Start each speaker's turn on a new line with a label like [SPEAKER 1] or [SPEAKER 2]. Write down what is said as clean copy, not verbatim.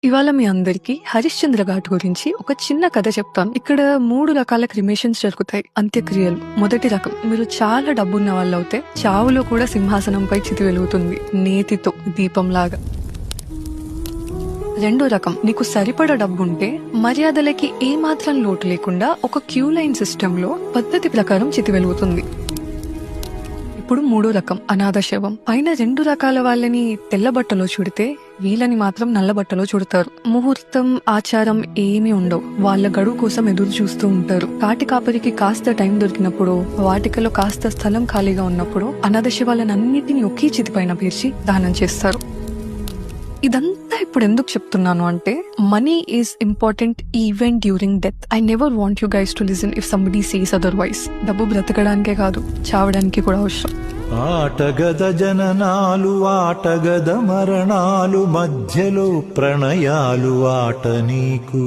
[SPEAKER 1] ఇవాళ మీ అందరికి హరిశ్చంద్ర ఘాట్ గురించి ఒక చిన్న కథ చెప్తాను. ఇక్కడ 3 రకాల క్రిమేషన్స్ జరుగుతాయి, అంత్యక్రియలు. మొదటి రకం, మీరు చాలా డబ్బున్న వాళ్ళు అవుతే చావులో కూడా సింహాసనంపై చితి వెలుగుతుంది, నేతితో దీపంలాగా. రెండో రకం, నీకు సరిపడ డబ్బుంటే మర్యాదలకి ఏమాత్రం లోటు లేకుండా ఒక క్యూ లైన్ సిస్టమ్ లో పద్ధతి ప్రకారం చితి వెలుగుతుంది. ఇప్పుడు మూడో రకం, అనాథ శవం. పైన 2 రకాల వాళ్ళని తెల్ల బట్టలో చుడితే వీళ్ళని మాత్రం నల్ల బట్టలో చుడతారు. ముహూర్తం, ఆచారం ఏమీ ఉండవు. వాళ్ళ గడువు కోసం ఎదురు చూస్తూ ఉంటారు. కాటి కాపరికి కాస్త టైం దొరికినప్పుడు, వాటికలో కాస్త స్థలం ఖాళీగా ఉన్నప్పుడు అనాథ శవాలను అన్నిటిని ఒకే చితి పైన పేర్చి దానం చేస్తారు. ఇదంతా ఇప్పుడు ఎందుకు చెప్తున్నాను అంటే, money is important even during death. I never want you guys to listen if somebody says otherwise. డబ్బు బ్రతకడానికే కాదు, చావడానికి కూడా అవసరం.
[SPEAKER 2] ఆటగద జననాలు, ఆటగద మరణాలు, మధ్యలో ప్రణయాలు, ఆట నీకు.